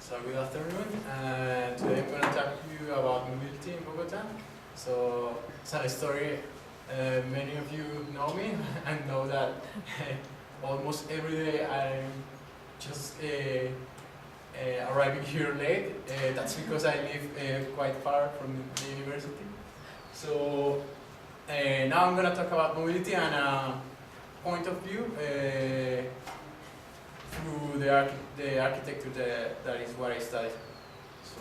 So good afternoon. Today I'm going to talk to you about mobility in Bogota. So it's a story. Many of you know me and know that almost every day I'm just arriving here late. That's because I live quite far from the university. So now I'm going to talk about mobility and a point of view through the architecture that is what I studied. So,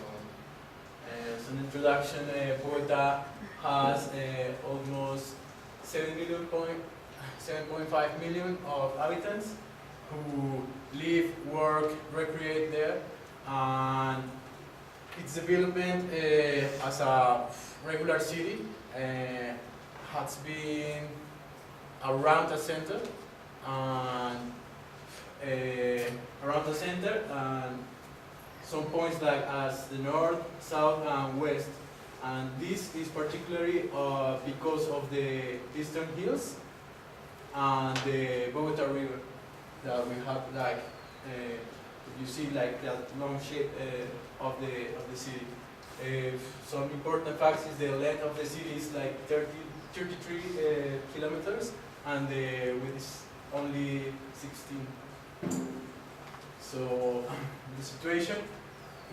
as an introduction, Bogota has almost 7.5 million of habitants who live, work, recreate there, and its development as a regular city has been around the center and some points like as the north, south, and west. And this is particularly because of the eastern hills and the Bogota River that we have, like you see, like that long shape of the city. Some important facts is the length of the city is like 33 kilometers, and the width is only 16. So the situation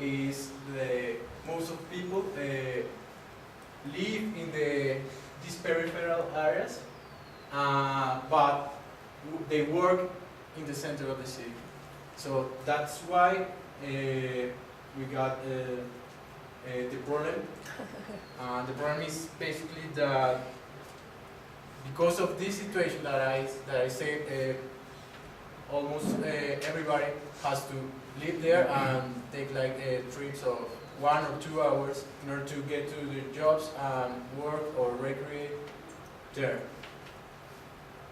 is most of people live in these peripheral areas, but they work in the center of the city. So that's why we got the problem. The problem is basically that because of this situation that I said, almost everybody has to live there and take like trips of 1 or 2 hours in order to get to their jobs and work or recreate there.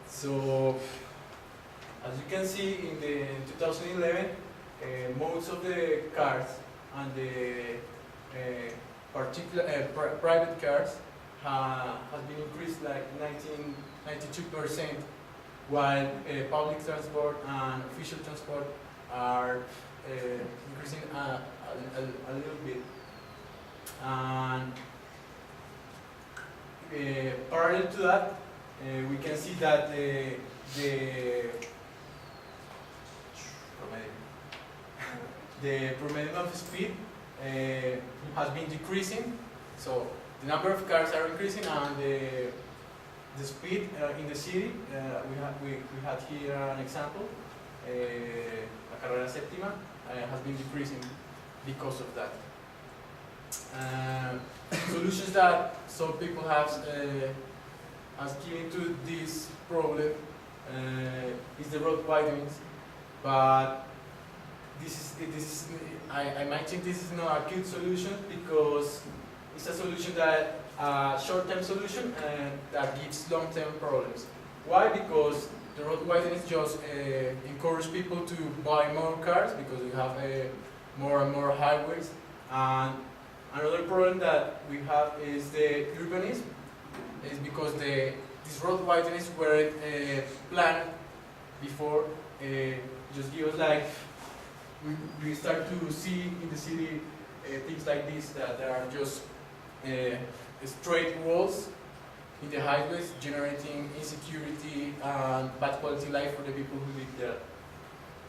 So, as you can see, in 2011, most of the cars and the private cars has been increased like 92%, while public transport and official transport are increasing a little bit. And parallel to that, we can see that the promedio of speed has been decreasing. So the number of cars are increasing and the speed in the city, we had here an example, La Carrera Séptima has been decreasing because of that. Solutions that some people have as given to this problem is the road widenings, but I might think this is not a good solution because it's a solution that short-term solution that gives long-term problems. Why? Because the road widening just encourage people to buy more cars because we have more and more highways. And another problem that we have is the urbanism. Is because these road widenings were planned before. Just give us like we start to see in the city things like this that there are just straight walls in the highways, generating insecurity and bad quality life for the people who live there.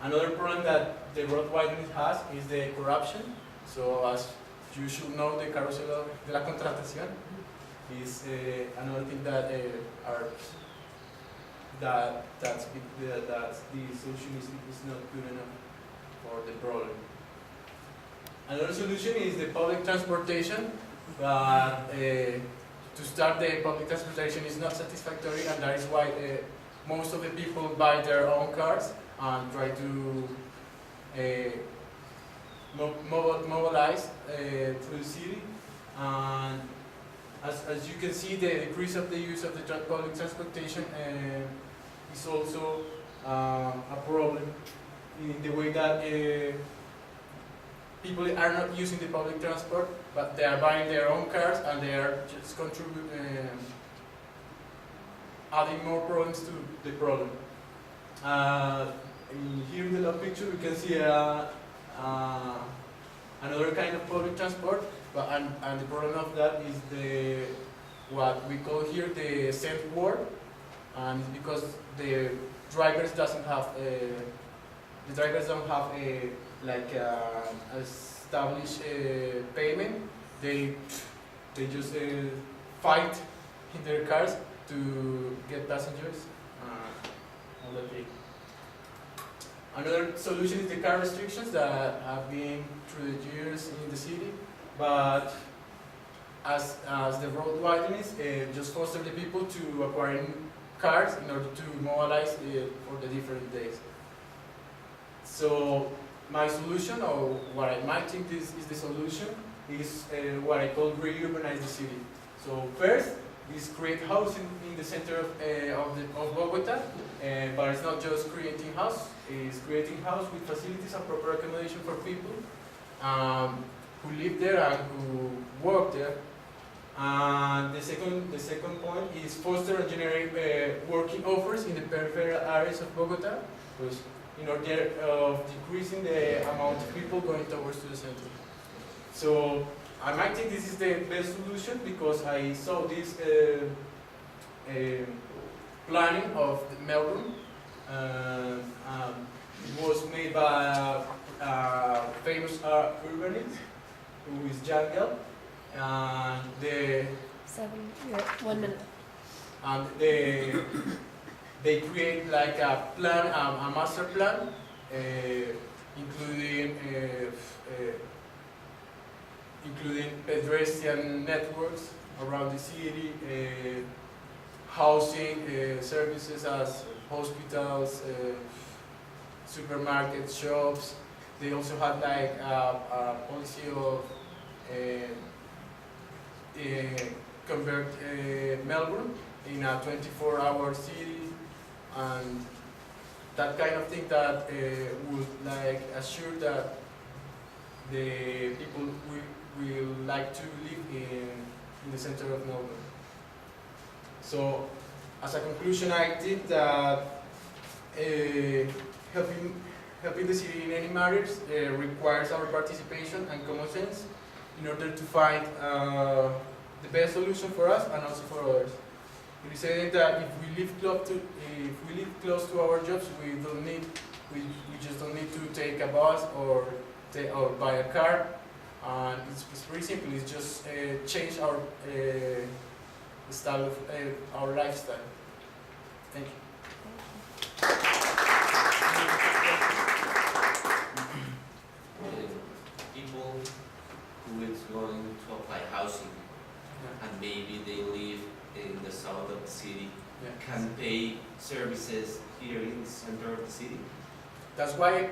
Another problem that the road widening has is the corruption. So as you should know, the carrusel de la contratación is another thing that that's the solution is not good enough for the problem. Another solution is the public transportation, but to start the public transportation is not satisfactory, and that is why most of the people buy their own cars and try to mobilize through the city. And as you can see, the decrease of the use of the public transportation is also a problem in the way that people are not using the public transport, but they are buying their own cars and they are just adding more problems to the problem. Here in the left picture we can see and the problem of that is what we call here the scent war, and it's because the drivers don't have a established payment. They just fight in their cars to get passengers. On that day. Another solution is the car restrictions that have been through the years in the city, but as the road widens, just foster the people to acquiring cars in order to mobilize for the different days. So my solution, or what I might think is the solution, is what I call re-urbanize the city. So first is create housing in the center of Bogota, but it's not just creating house, it's creating house with facilities and proper accommodation for people who live there and who work there. And the second point is foster and generate working offers in the peripheral areas of Bogota, because in order of decreasing the amount of people going towards to the center. So I might think this is the best solution because I saw this planning of Melbourne. It was made by a famous urbanist who is Jan Gehl. And One minute. And they create like a plan, a master plan, including pedestrian networks around the city, housing services as hospitals, supermarkets, shops. They also had like a policy of convert Melbourne in a 24-hour city, and that kind of thing that would like assure that the people will like to live in the center of Melbourne. So, as a conclusion, I think that helping the city in any matters requires our participation and common sense in order to find the best solution for us and also for others. It is evident that if we live close to our jobs, we just don't need to take a bus or buy a car. And it's pretty simple. It's just change our style of our lifestyle. Thank you. People who is going to apply housing and maybe they live in the south of the city can pay services here in the center of the city. That's why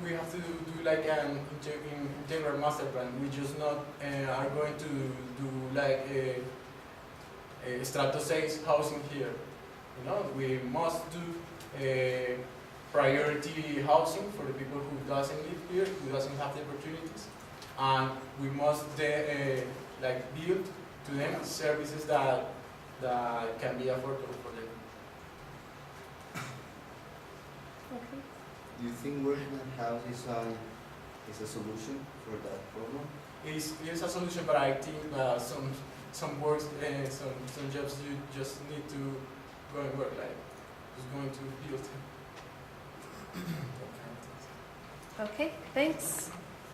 we have to do like an integral master plan. We just not are going to do like a strato 6 housing here. You know, we must do priority housing for the people who doesn't live here, who doesn't have the opportunities, and we must like build to them services that can be affordable for them. Okay. Do you think working at house is a solution for that problem? It's a solution, but I think some works, some jobs you just need to go and work, like just going to build. Okay, thanks.